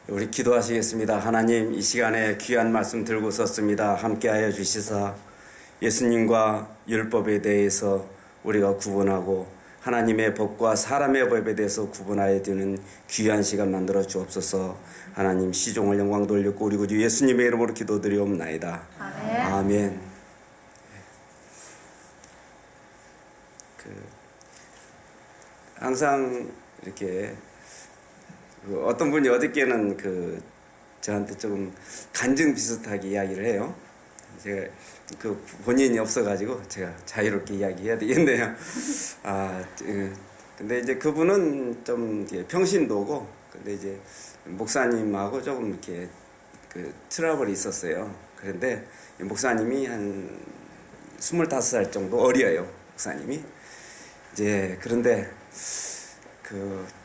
우리 기도하시겠습니다. 하나님, 이 시간에 귀한 말씀 들고 섰습니다. 함께하여 주시사 예수님과 율법에 대해서 우리가 구분하고 하나님의 법과 사람의 법에 대해서 구분하여 드는 귀한 시간 만들어 주옵소서. 하나님, 시종을 영광 돌렸고 우리 구주 예수님의 이름으로 기도드리옵나이다. 아멘. 아멘. 항상 이렇게 어떤 분이 어저께는 저한테 조금 간증 비슷하게 이야기를 해요. 제가 본인이 없어가지고 제가 자유롭게 이야기해야 되겠네요. 근데 이제 그분은 좀 평신도고, 근데 이제 목사님하고 조금 이렇게 트러블이 있었어요. 그런데 목사님이 한 25살 정도 어려요. 목사님이. 이제 그런데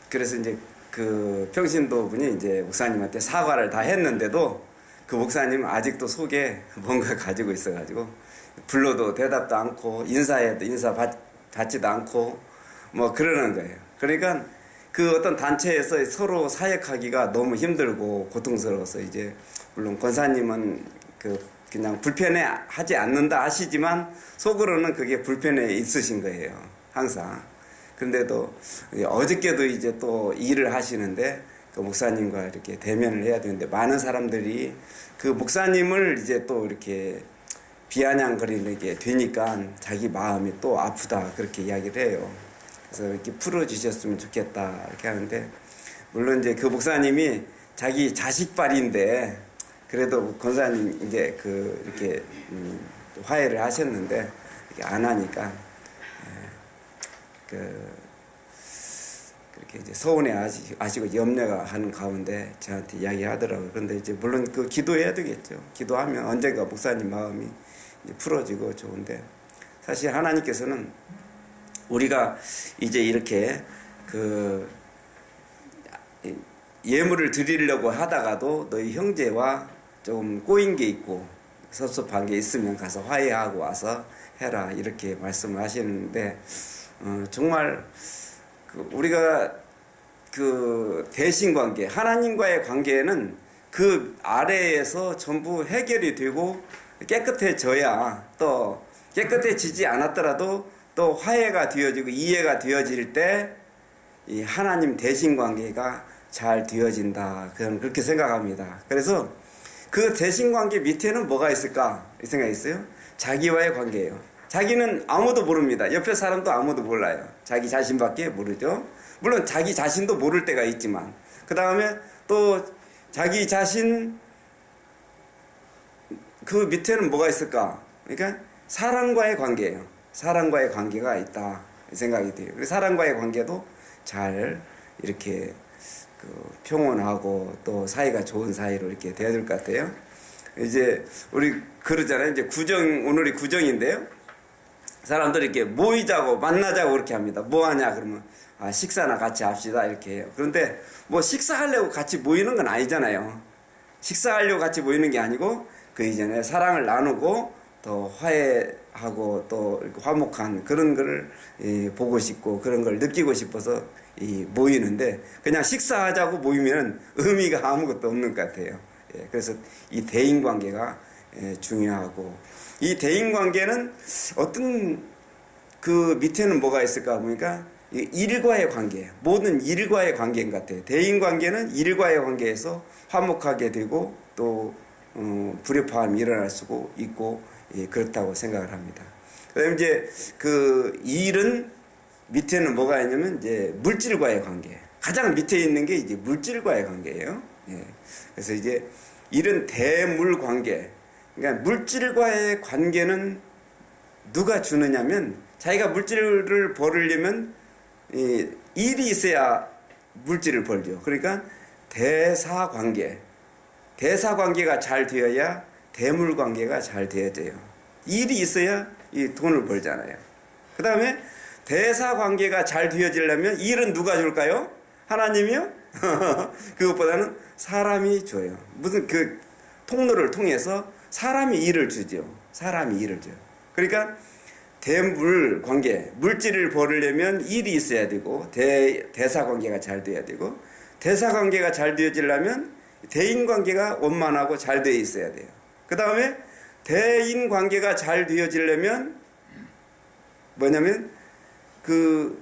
그래서 이제 평신도 분이 이제 목사님한테 사과를 다 했는데도 그 목사님은 아직도 속에 뭔가 가지고 있어가지고 불러도 대답도 않고 인사해도 인사 받지도 않고 뭐 그러는 거예요. 그러니까 그 어떤 단체에서 서로 사역하기가 너무 힘들고 고통스러워서 이제 물론 권사님은 그냥 불편해 하지 않는다 하시지만 속으로는 그게 불편해 있으신 거예요. 항상. 그런데도 어저께도 이제 또 일을 하시는데 그 목사님과 이렇게 대면을 해야 되는데 많은 사람들이 그 목사님을 이제 또 이렇게 비아냥거리게 되니까 자기 마음이 또 아프다 그렇게 이야기를 해요. 그래서 이렇게 풀어주셨으면 좋겠다 이렇게 하는데, 물론 이제 그 목사님이 자기 자식발인데 그래도 권사님 이제 이렇게 화해를 하셨는데 이렇게 안 하니까 그렇게 이제 서운해 아시고 염려가 하는 가운데 저한테 이야기하더라고요. 그런데 이제 물론 기도해야 되겠죠. 기도하면 언젠가 목사님 마음이 이제 풀어지고 좋은데, 사실 하나님께서는 우리가 이제 이렇게 예물을 드리려고 하다가도 너희 형제와 조금 꼬인 게 있고 섭섭한 게 있으면 가서 화해하고 와서 해라 이렇게 말씀을 하시는데, 정말 우리가 대신관계, 하나님과의 관계는 그 아래에서 전부 해결이 되고 깨끗해져야, 또 깨끗해지지 않았더라도 또 화해가 되어지고 이해가 되어질 때 이 하나님 대신관계가 잘 되어진다. 그렇게 생각합니다. 그래서 그 대신관계 밑에는 뭐가 있을까 이 생각이 있어요. 자기와의 관계예요. 자기는 아무도 모릅니다. 옆에 사람도 아무도 몰라요. 자기 자신밖에 모르죠. 물론 자기 자신도 모를 때가 있지만, 그 다음에 또 자기 자신 그 밑에는 뭐가 있을까? 그러니까 사람과의 관계예요. 사람과의 관계가 있다 이 생각이 돼요. 사람과의 관계도 잘 이렇게 평온하고 또 사이가 좋은 사이로 이렇게 돼야 될 것 같아요. 이제 우리 그러잖아요. 이제 오늘이 구정인데요. 사람들이 이렇게 모이자고 만나자고 그렇게 합니다. 뭐 하냐 그러면 식사나 같이 합시다 이렇게 해요. 그런데 뭐 식사하려고 같이 모이는 건 아니잖아요. 식사하려고 같이 모이는 게 아니고 그 이전에 사랑을 나누고 더 화해하고 또 이렇게 화목한 그런 걸 보고 싶고 그런 걸 느끼고 싶어서 모이는데, 그냥 식사하자고 모이면 의미가 아무것도 없는 것 같아요. 그래서 이 대인관계가 중요하고, 이 대인관계는 어떤 그 밑에는 뭐가 있을까 보니까 일과의 관계예요. 모든 일과의 관계인 것 같아요. 대인관계는 일과의 관계에서 화목하게 되고 또 불협화음이 일어날 수도 있고 그렇다고 생각을 합니다. 그다음에 이제 일은 밑에는 뭐가 있냐면 이제 물질과의 관계. 가장 밑에 있는 게 이제 물질과의 관계예요. 그래서 이제 일은 대물 관계. 그러니까 물질과의 관계는 누가 주느냐면, 자기가 물질을 벌으려면 일이 있어야 물질을 벌죠. 그러니까 대사관계. 대사관계가 잘 되어야 대물관계가 잘 되어져요. 일이 있어야 이 돈을 벌잖아요. 그 다음에 대사관계가 잘 되어지려면 일은 누가 줄까요? 하나님이요? 그것보다는 사람이 줘요. 무슨 통로를 통해서 사람이 일을 주죠. 사람이 일을 줘요. 그러니까 대물 관계, 물질을 벌으려면 일이 있어야 되고 대사관계가 잘 돼야 되고, 대사관계가 잘 되어지려면 대인 관계가 원만하고 잘 되어 있어야 돼요. 그 다음에 대인 관계가 잘 되어지려면 뭐냐면 그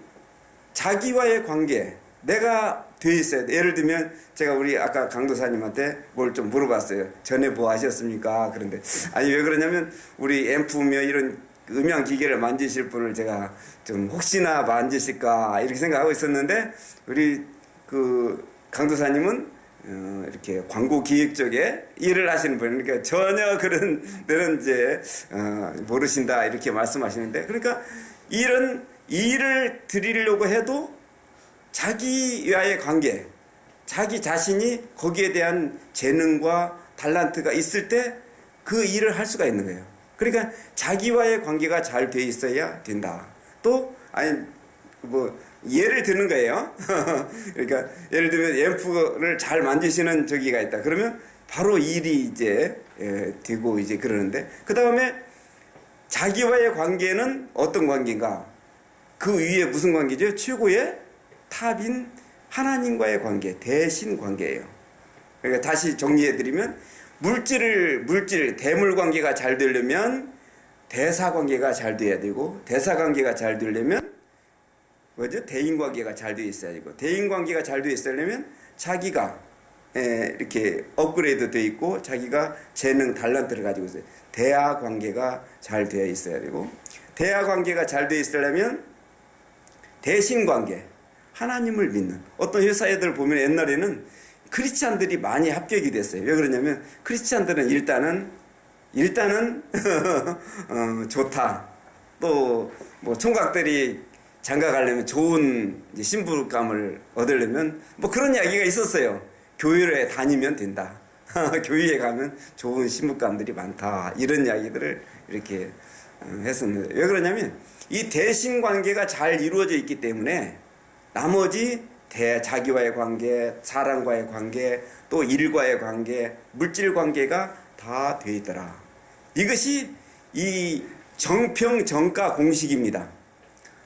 자기와의 관계, 내가 되어 있어야 돼. 예를 들면 제가 우리 아까 강도사님한테 뭘 좀 물어봤어요. 전에 뭐 하셨습니까? 그런데 아니 왜 그러냐면 우리 앰프며 이런 음향 기계를 만지실 분을 제가 좀 혹시나 만지실까 이렇게 생각하고 있었는데 우리 그 강도사님은 이렇게 광고 기획 쪽에 일을 하시는 분, 그러니까 전혀 그런 데는 이제 모르신다 이렇게 말씀하시는데, 그러니까 이런 일을 드리려고 해도 자기와의 관계, 자기 자신이 거기에 대한 재능과 달란트가 있을 때 그 일을 할 수가 있는 거예요. 그러니까 자기와의 관계가 잘 돼 있어야 된다. 또 아니 뭐 예를 드는 거예요. 그러니까 예를 들면 앰프를 잘 만지시는 저기가 있다. 그러면 바로 일이 이제 되고 이제 그러는데, 그 다음에 자기와의 관계는 어떤 관계인가? 그 위에 무슨 관계죠? 최고의 탑인 하나님과의 관계, 대신 관계예요. 그러니까 다시 정리해드리면 물질, 대물 관계가 잘 되려면 대사 관계가 잘 돼야 되고, 대사 관계가 잘 되려면 뭐죠? 대인 관계가 잘 되어 있어야 되고, 대인 관계가 잘 되어 있으려면 자기가 이렇게 업그레이드 되어 있고 자기가 재능, 달란트를 가지고 있어요. 대화 관계가 잘 되어 있어야 되고, 대화 관계가 잘 되어 있으려면 대신 관계, 하나님을 믿는. 어떤 회사애들 보면 옛날에는 크리스찬들이 많이 합격이 됐어요. 왜 그러냐면 크리스찬들은 일단은 좋다. 또 뭐 총각들이 장가 가려면 좋은 신부감을 얻으려면 뭐 그런 이야기가 있었어요. 교회에 다니면 된다. 교회에 가면 좋은 신부감들이 많다. 이런 이야기들을 이렇게 했었는데, 왜 그러냐면 이 대신 관계가 잘 이루어져 있기 때문에 나머지 자기와의 관계, 사람과의 관계, 또 일과의 관계, 물질 관계가 다 돼 있더라. 이것이 이 정평정가 공식입니다.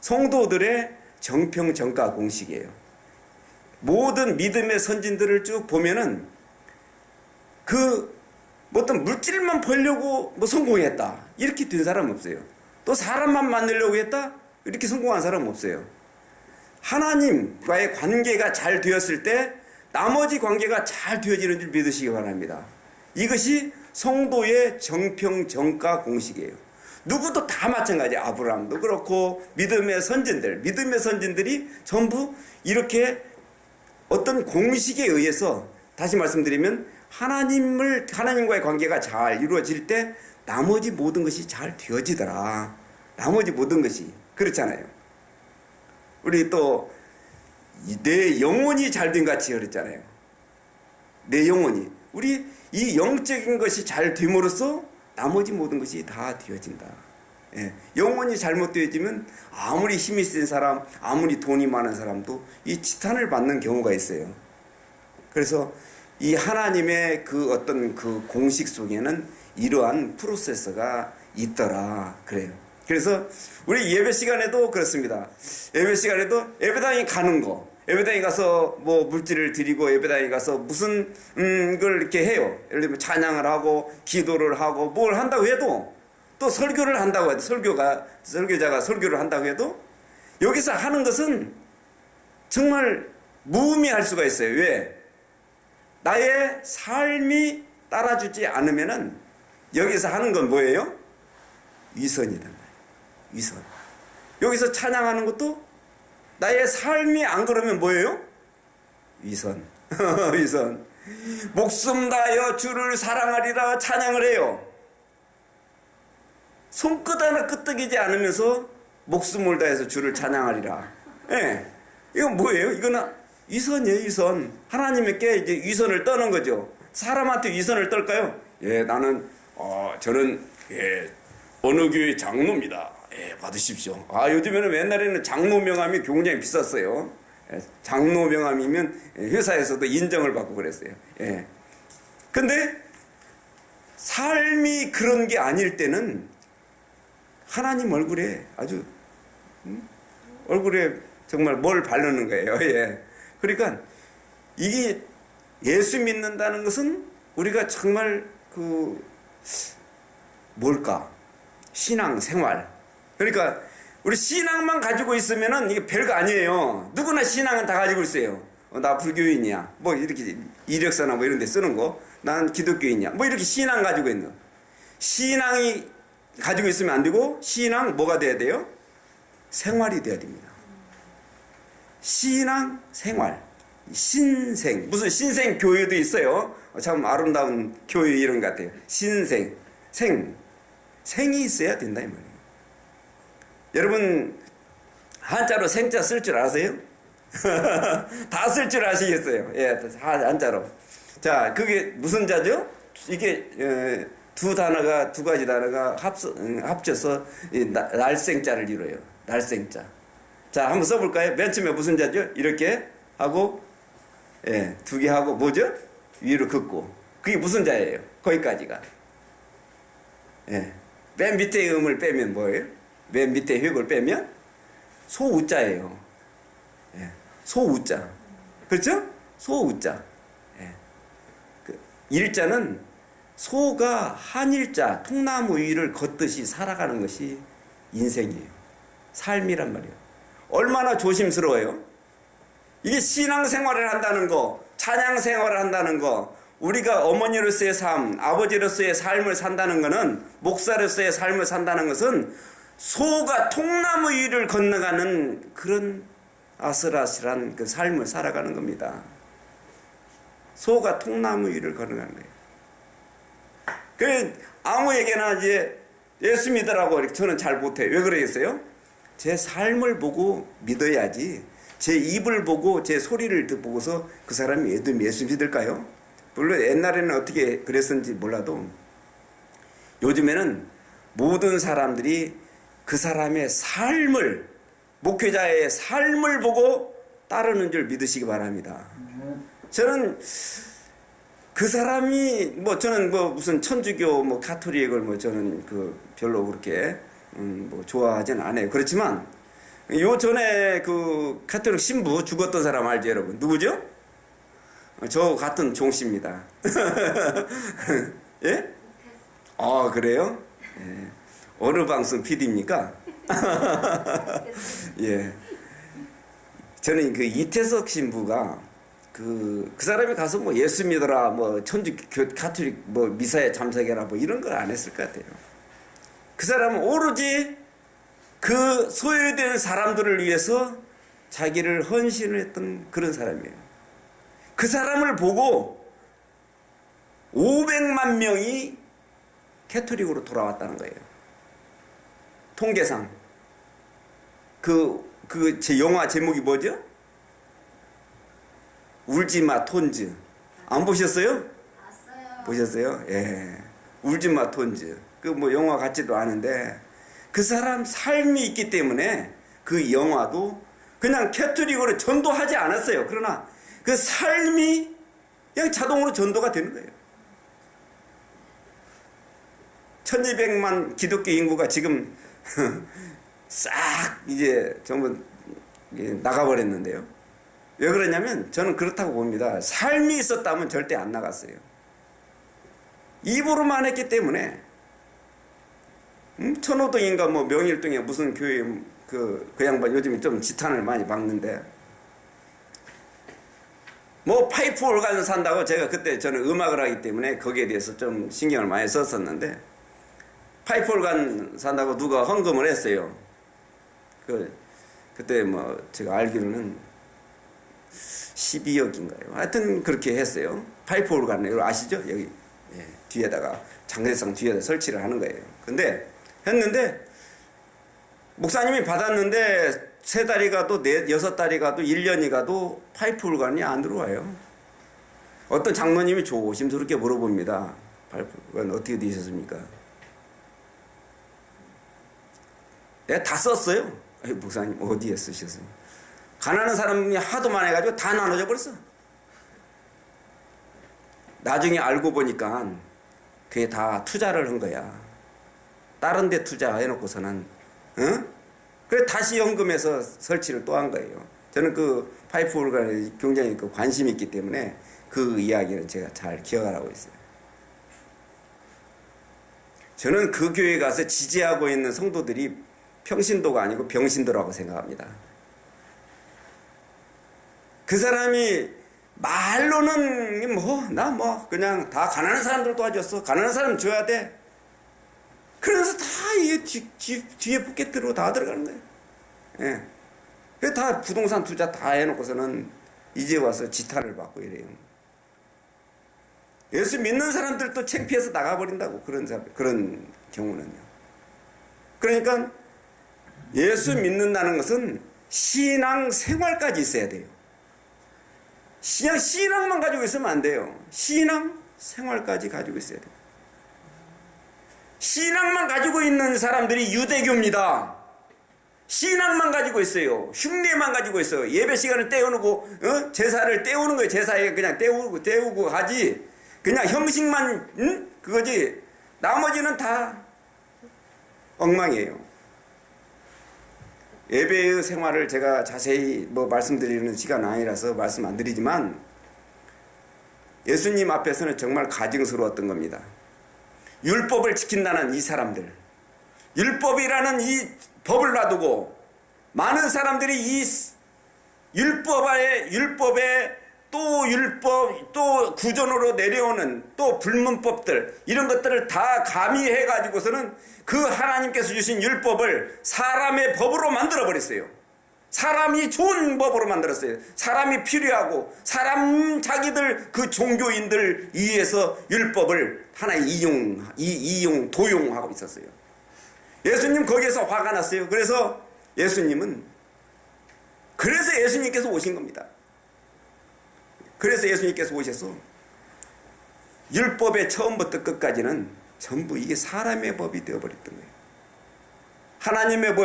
성도들의 정평정가 공식이에요. 모든 믿음의 선진들을 쭉 보면은 그 어떤 물질만 벌려고 뭐 성공했다 이렇게 된 사람 없어요. 또 사람만 만들려고 했다 이렇게 성공한 사람 없어요. 하나님과의 관계가 잘 되었을 때 나머지 관계가 잘 되어지는 줄 믿으시기 바랍니다. 이것이 성도의 정평정가 공식이에요. 누구도 다 마찬가지예요. 아브라함도 그렇고 믿음의 선진들이 전부 이렇게 어떤 공식에 의해서, 다시 말씀드리면 하나님과의 관계가 잘 이루어질 때 나머지 모든 것이 잘 되어지더라. 나머지 모든 것이 그렇잖아요. 우리 또 내 영혼이 잘된 같이 그랬잖아요. 내 영혼이, 우리 이 영적인 것이 잘 됨으로써 나머지 모든 것이 다 되어진다. 예. 영혼이 잘못되어지면 아무리 힘이 센 사람, 아무리 돈이 많은 사람도 이 지탄을 받는 경우가 있어요. 그래서 이 하나님의 그 어떤 그 공식 속에는 이러한 프로세스가 있더라. 그래요. 그래서 우리 예배 시간에도 그렇습니다. 예배 시간에도 예배당에 가는 거, 예배당에 가서 뭐 물질을 드리고 예배당에 가서 무슨 걸 이렇게 해요. 예를 들면 찬양을 하고 기도를 하고 뭘 한다고 해도, 또 설교를 한다고 해도, 설교자가 설교를 한다고 해도 여기서 하는 것은 정말 무의미할 수가 있어요. 왜? 나의 삶이 따라주지 않으면은 여기서 하는 건 뭐예요? 위선이란 말이에요. 위선. 여기서 찬양하는 것도 나의 삶이 안 그러면 뭐예요? 위선. 위선. 목숨 다하여 주를 사랑하리라 찬양을 해요. 손끝 하나 끄떡이지 않으면서 목숨을 다해서 주를 찬양하리라. 예. 이건 뭐예요? 이거는 위선이에요, 위선. 하나님께 이제 위선을 떠는 거죠. 사람한테 위선을 떨까요? 예, 저는, 어느 교회 장로입니다. 예, 받으십시오. 요즘에는 옛날에는 장로 명함이 굉장히 비쌌어요. 예, 장로 명함이면 회사에서도 인정을 받고 그랬어요. 예. 근데 삶이 그런 게 아닐 때는 하나님 얼굴에 아주, 얼굴에 정말 뭘 바르는 거예요. 예. 그러니까 이게 예수 믿는다는 것은 우리가 정말 뭘까? 신앙 생활. 그러니까 우리 신앙만 가지고 있으면은 이게 별거 아니에요. 누구나 신앙은 다 가지고 있어요. 나 불교인이야. 뭐 이렇게 이력서나 뭐 이런 데 쓰는 거. 난 기독교인이야. 뭐 이렇게 신앙 가지고 있는 거. 신앙이 가지고 있으면 안 되고 신앙 뭐가 돼야 돼요? 생활이 돼야 됩니다. 신앙 생활. 신생. 무슨 신생 교회도 있어요. 참 아름다운 교회 이름 같아요. 신생. 생이 있어야 된다 이 말이에요. 여러분 한자로 생자 쓸 줄 아세요? 다 쓸 줄 아시겠어요? 예, 한자로. 자, 그게 무슨 자죠? 이게 두 가지 단어가 합쳐서 날생자를 이뤄요. 날생자. 자, 한번 써볼까요? 맨 처음에 무슨 자죠? 이렇게 하고, 예, 두 개 하고 뭐죠? 위로 긋고. 그게 무슨 자예요? 거기까지가. 예, 맨 밑에 음을 빼면 뭐예요? 맨 밑에 획을 빼면 소우자예요. 예, 소우자. 그렇죠? 소우자. 예. 일자는 소가 한일자 통나무 위를 걷듯이 살아가는 것이 인생이에요. 삶이란 말이에요. 얼마나 조심스러워요. 이게 신앙생활을 한다는 거, 찬양생활을 한다는 거, 우리가 어머니로서의 삶, 아버지로서의 삶을 산다는 것은, 목사로서의 삶을 산다는 것은 소가 통나무 위를 건너가는 그런 아슬아슬한 그 삶을 살아가는 겁니다. 소가 통나무 위를 건너가는 거예요. 그 아무에게나 이제 예수 믿으라고 이렇게 저는 잘 못해요. 왜 그러겠어요? 제 삶을 보고 믿어야지. 제 입을 보고 제 소리를 보고서 그 사람이 예수 믿을까요? 물론 옛날에는 어떻게 그랬는지 몰라도 요즘에는 모든 사람들이 그 사람의 삶을, 목회자의 삶을 보고 따르는 줄 믿으시기 바랍니다. 저는 그 사람이 저는 무슨 천주교 가톨릭을 저는 별로 그렇게 좋아하진 않아요. 그렇지만 요 전에 가톨릭 신부 죽었던 사람 알죠, 여러분? 누구죠? 저 같은 종씨입니다. 예? 아, 그래요? 예. 어느 방송 PD입니까? 예. 저는 이태석 신부가 그 사람이 가서 예수 믿어라, 천주 가톨릭 미사에 참석해라, 이런 걸 안 했을 것 같아요. 그 사람은 오로지 그 소외된 사람들을 위해서 자기를 헌신을 했던 그런 사람이에요. 그 사람을 보고 500만 명이 캐토릭으로 돌아왔다는 거예요. 통계상. 제 영화 제목이 뭐죠? 울지마 톤즈. 안 보셨어요? 봤어요. 보셨어요? 예. 울지마 톤즈. 영화 같지도 않은데 그 사람 삶이 있기 때문에 그 영화도 그냥 캐토릭으로 전도하지 않았어요. 그러나 그 삶이 그냥 자동으로 전도가 되는 거예요. 1200만 기독교 인구가 지금 싹 이제 전부 나가버렸는데요. 왜 그러냐면 저는 그렇다고 봅니다. 삶이 있었다면 절대 안 나갔어요. 입으로만 했기 때문에 천호동인가 명일동에 무슨 교회 그 양반 요즘 좀 지탄을 많이 받는데 파이프 오르간 산다고 제가 그때 저는 음악을 하기 때문에 거기에 대해서 좀 신경을 많이 썼었는데 파이프 오르간 산다고 누가 헌금을 했어요. 그때 제가 알기로는 12억인가요? 하여튼 그렇게 했어요. 파이프 오르간을 아시죠? 여기 뒤에다가 장례상 뒤에다 설치를 하는 거예요. 근데 했는데 목사님이 받았는데 3달이 가도 6달이 가도 1년이 가도 파이프 오르간이 안 들어와요. 어떤 장로님이 조심스럽게 물어봅니다. 파이프 오르간 어떻게 되셨습니까? 내가 다 썼어요. 목사님 어디에 쓰셨어요? 가난한 사람이 하도 많아가지고 다 나눠져 버렸어. 나중에 알고 보니까 그게 다 투자를 한 거야. 다른 데 투자해놓고서는 그래 다시 연금해서 설치를 또 한 거예요. 저는 그 파이프 오르간에 굉장히 그 관심이 있기 때문에 그 이야기는 제가 잘 기억하고 있어요. 저는 그 교회에 가서 지지하고 있는 성도들이 평신도가 아니고 병신도라고 생각합니다. 그 사람이 말로는 나 그냥 다 가난한 사람들 도와줬어. 가난한 사람 줘야 돼. 그러면서 다 이게 뒤에 포켓으로 다 들어가는 거예요. 예. 그래서 다 부동산 투자 다 해놓고서는 이제 와서 지탄을 받고 이래요. 예수 믿는 사람들도 창피해서 나가버린다고, 그런 경우는요. 그러니까 예수 믿는다는 것은 신앙 생활까지 있어야 돼요. 신앙만 가지고 있으면 안 돼요. 신앙 생활까지 가지고 있어야 돼요. 신앙만 가지고 있는 사람들이 유대교입니다. 신앙만 가지고 있어요. 흉내만 가지고 있어요. 예배 시간을 떼어놓고 제사를 떼우는 거예요. 제사에 그냥 떼우고 가지. 그냥 형식만 그거지. 나머지는 다 엉망이에요. 예배의 생활을 제가 자세히 말씀드리는 시간 아니라서 말씀 안 드리지만 예수님 앞에서는 정말 가증스러웠던 겁니다. 율법을 지킨다는 이 사람들, 율법이라는 이 법을 놔두고 많은 사람들이 이 율법에 또 구전으로 내려오는 또 불문법들, 이런 것들을 다 가미해 가지고서는 그 하나님께서 주신 율법을 사람의 법으로 만들어 버렸어요. 사람이 좋은 법으로 만들었어요. 사람이 필요하고 사람 자기들 그 종교인들 위해서 율법을 하나의 도용하고 있었어요. 예수님 거기에서 화가 났어요. 그래서 예수님께서 오신 겁니다. 그래서 예수님께서 오셔서 율법의 처음부터 끝까지는 전부 이게 사람의 법이 되어버렸던 거예요. 하나님의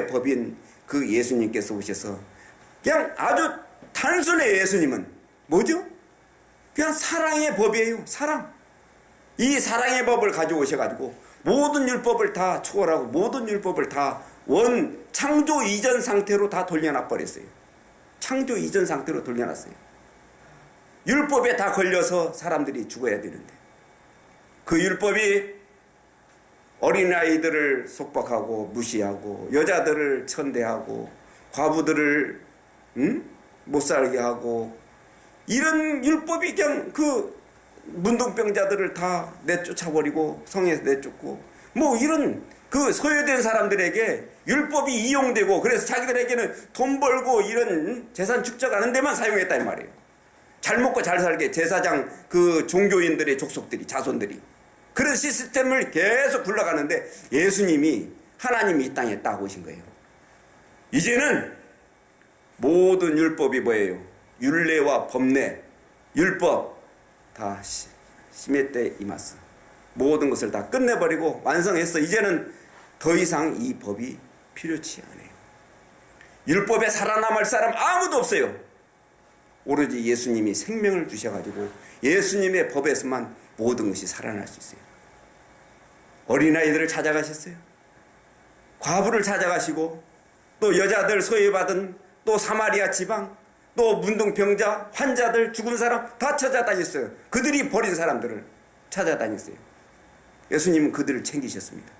법인 그 예수님께서 오셔서 그냥 아주 단순해요. 예수님은 뭐죠? 그냥 사랑의 법이에요. 사랑. 이 사랑의 법을 가지고 오셔가지고 모든 율법을 다 초월하고 모든 율법을 다 창조 이전 상태로 다 돌려놔 버렸어요. 창조 이전 상태로 돌려놨어요. 율법에 다 걸려서 사람들이 죽어야 되는데 그 율법이 어린아이들을 속박하고 무시하고 여자들을 천대하고 과부들을 못 살게 하고 이런 율법이 그냥 그 문둥병자들을 다 내쫓아버리고 성에서 내쫓고 이런 그 소외된 사람들에게 율법이 이용되고 그래서 자기들에게는 돈 벌고 이런 재산 축적하는 데만 사용했다 이 말이에요. 잘 먹고 잘 살게 제사장 그 종교인들의 족속들이 자손들이 그런 시스템을 계속 굴러가는데 하나님이 이 땅에 딱 오신 거예요. 이제는 모든 율법이 뭐예요? 율례와 법례, 율법 다 심의 때 임했어. 모든 것을 다 끝내버리고 완성했어. 이제는 더 이상 이 법이 필요치 않아요. 율법에 살아남을 사람 아무도 없어요. 오로지 예수님이 생명을 주셔가지고 예수님의 법에서만 모든 것이 살아날 수 있어요. 어린아이들을 찾아가셨어요. 과부를 찾아가시고 또 여자들 소외받은 또 사마리아 지방 또 문둥병자 환자들 죽은 사람 다 찾아다녔어요. 그들이 버린 사람들을 찾아다녔어요. 예수님은 그들을 챙기셨습니다.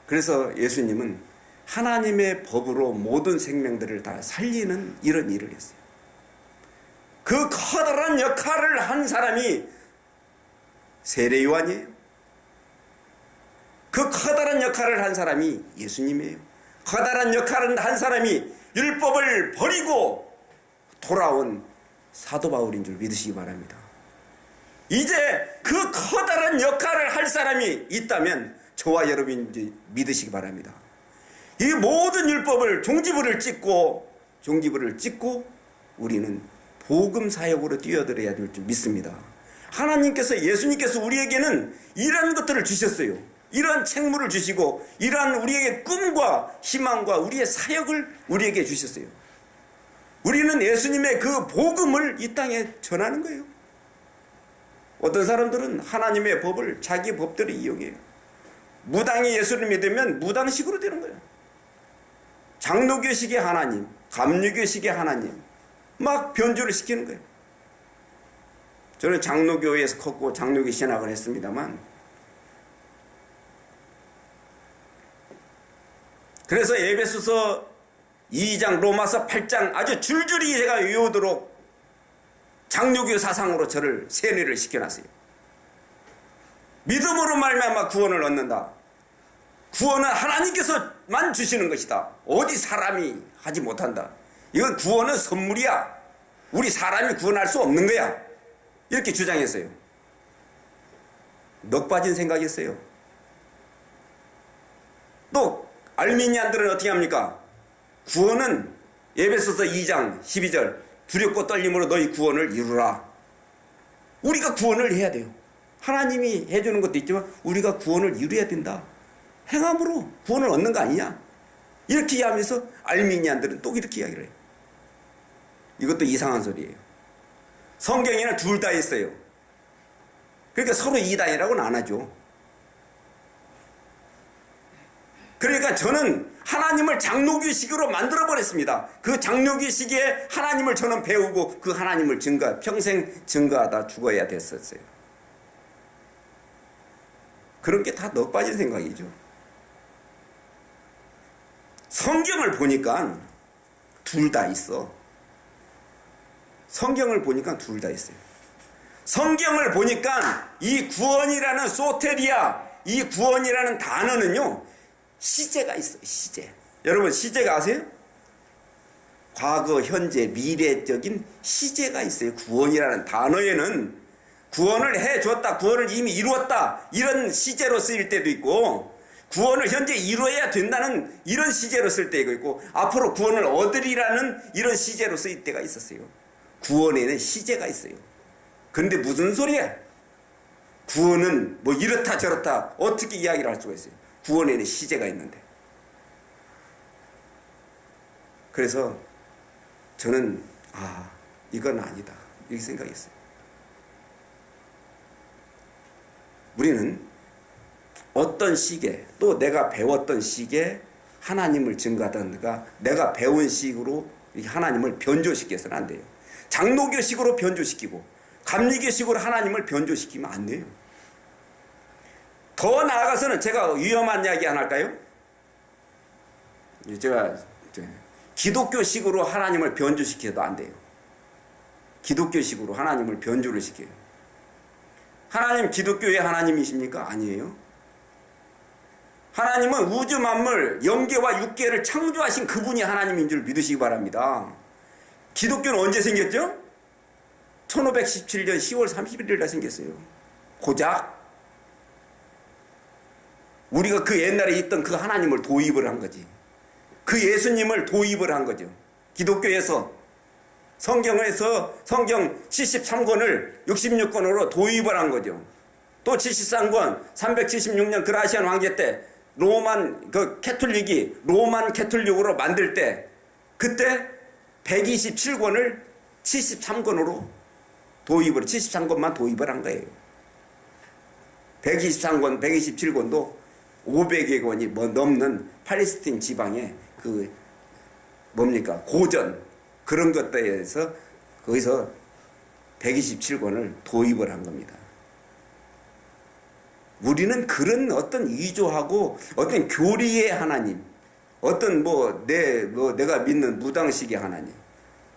그래서 예수님은 하나님의 법으로 모든 생명들을 다 살리는 이런 일을 했어요. 그 커다란 역할을 한 사람이 세례 요한이에요. 그 커다란 역할을 한 사람이 예수님이에요. 커다란 역할을 한 사람이 율법을 버리고 돌아온 사도 바울인 줄 믿으시기 바랍니다. 이제 그 커다란 역할을 할 사람이 있다면 저와 여러분이 믿으시기 바랍니다. 이 모든 율법을 종지부를 찍고 우리는 복음 사역으로 뛰어들어야 될 줄 믿습니다. 예수님께서 우리에게는 이러한 것들을 주셨어요. 이러한 책무를 주시고 이러한 우리에게 꿈과 희망과 우리의 사역을 우리에게 주셨어요. 우리는 예수님의 그 복음을 이 땅에 전하는 거예요. 어떤 사람들은 하나님의 법을 자기 법대로 이용해요. 무당이 예수를 믿으면 무당식으로 되는 거예요. 장로교식의 하나님, 감리교식의 하나님 막 변조를 시키는 거예요. 저는 장로교에서 컸고 장로교 신학을 했습니다만, 그래서 에베소서 2장, 로마서 8장 아주 줄줄이 제가 외우도록 장로교 사상으로 저를 세뇌를 시켜놨어요. 믿음으로 말미암아 구원을 얻는다. 구원은 하나님께서만 주시는 것이다. 어디 사람이 하지 못한다. 이건 구원은 선물이야. 우리 사람이 구원할 수 없는 거야. 이렇게 주장했어요. 넋 빠진 생각이었어요. 또 알미니안들은 어떻게 합니까? 구원은 에베소서 2장 12절 두렵고 떨림으로 너희 구원을 이루라. 우리가 구원을 해야 돼요. 하나님이 해주는 것도 있지만 우리가 구원을 이루어야 된다. 행함으로 구원을 얻는 거 아니냐? 이렇게 이야기하면서 알미니안들은 또 이렇게 이야기를 해요. 이것도 이상한 소리예요. 성경에는 둘 다 있어요. 그러니까 서로 이단이라고는 안 하죠. 그러니까 저는 하나님을 장로교식으로 만들어버렸습니다. 그 장로교식에 하나님을 저는 배우고 그 하나님을 평생 증거하다 죽어야 됐었어요. 그런 게 다 넋 빠진 생각이죠. 성경을 보니까 둘 다 있어. 성경을 보니까 둘 다 있어요. 성경을 보니까 이 구원이라는 소테리아, 이 구원이라는 단어는요, 시제가 있어요. 시제. 여러분 시제가 아세요? 과거, 현재, 미래적인 시제가 있어요. 구원이라는 단어에는 구원을 해줬다, 구원을 이미 이루었다, 이런 시제로 쓰일 때도 있고, 구원을 현재 이루어야 된다는 이런 시제로 쓸 때가 있고, 앞으로 구원을 얻으리라는 이런 시제로 쓰일 때가 있었어요. 구원에는 시제가 있어요. 그런데 무슨 소리야? 구원은 뭐 이렇다 저렇다 어떻게 이야기를 할 수가 있어요? 구원에는 시제가 있는데. 그래서 저는 이건 아니다 이렇게 생각했어요. 우리는 어떤 시기에 또 내가 배웠던 시기에 하나님을 증거하던가 내가 배운 식으로 하나님을 변조시켜서는 안 돼요. 장로교식으로 변조시키고 감리교식으로 하나님을 변조시키면 안 돼요. 더 나아가서는 제가 위험한 이야기 하나 할까요? 제가 기독교식으로 하나님을 변조시켜도 안 돼요. 기독교식으로 하나님을 변조를 시켜요. 하나님 기독교의 하나님이십니까? 아니에요. 하나님은 우주 만물 영계와 육계를 창조하신 그분이 하나님인 줄 믿으시기 바랍니다. 기독교는 언제 생겼죠? 1517년 10월 31일 날 생겼어요. 고작 우리가 그 옛날에 있던 그 하나님을 도입을 한 거지. 그 예수님을 도입을 한 거죠. 기독교에서 성경에서 성경 73권을 66권으로 도입을 한 거죠. 또 73권 376년 그라시안 황제 때 로만 캐톨릭이 로만 캐톨릭으로 만들 때 그때 127권을 73권으로 도입을 73권만 도입을 한 거예요. 123권, 127권도 500여 권이 넘는 팔레스틴 지방의 고전 그런 것들에서 거기서 127권을 도입을 한 겁니다. 우리는 그런 어떤 위조하고 어떤 교리의 하나님, 어떤 내가 믿는 무당식의 하나님,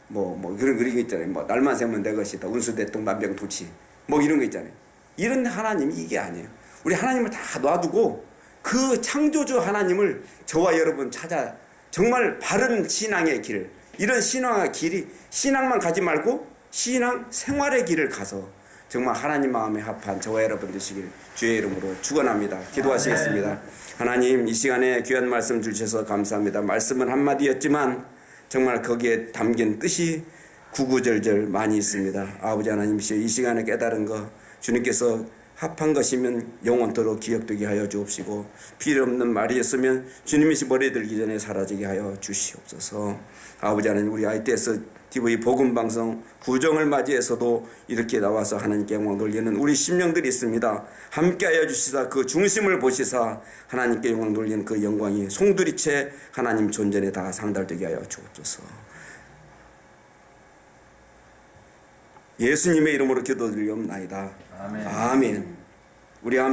그런 거 있잖아요. 날만 새면 내 것이다. 운수대통 만병토치. 이런 거 있잖아요. 이런 하나님이 이게 아니에요. 우리 하나님을 다 놔두고 그 창조주 하나님을 저와 여러분 찾아 정말 바른 신앙의 길, 이런 신앙의 길이 신앙만 가지 말고 신앙 생활의 길을 가서 정말 하나님 마음에 합한 저와 여러분 되시길 주의 이름으로 축원합니다. 기도하시겠습니다. 하나님 이 시간에 귀한 말씀 주셔서 감사합니다. 말씀은 한마디였지만 정말 거기에 담긴 뜻이 구구절절 많이 있습니다. 아버지 하나님이시여 이 시간에 깨달은 거 주님께서 합한 것이면 영원토록 기억되게 하여 주옵시고 필요 없는 말이었으면 주님이시 머리에 들기 전에 사라지게 하여 주시옵소서. 아버지 하나님 우리 ITS TV 복음방송 구정을 맞이해서도 이렇게 나와서 하나님께 영광 돌리는 우리 심령들이 있습니다. 함께하여 주시사 그 중심을 보시사 하나님께 영광 돌리는 그 영광이 송두리째 하나님 존전에 다 상달되게 하여 주옵소서. 예수님의 이름으로 기도드리옵나이다. 아멘. 우리 함께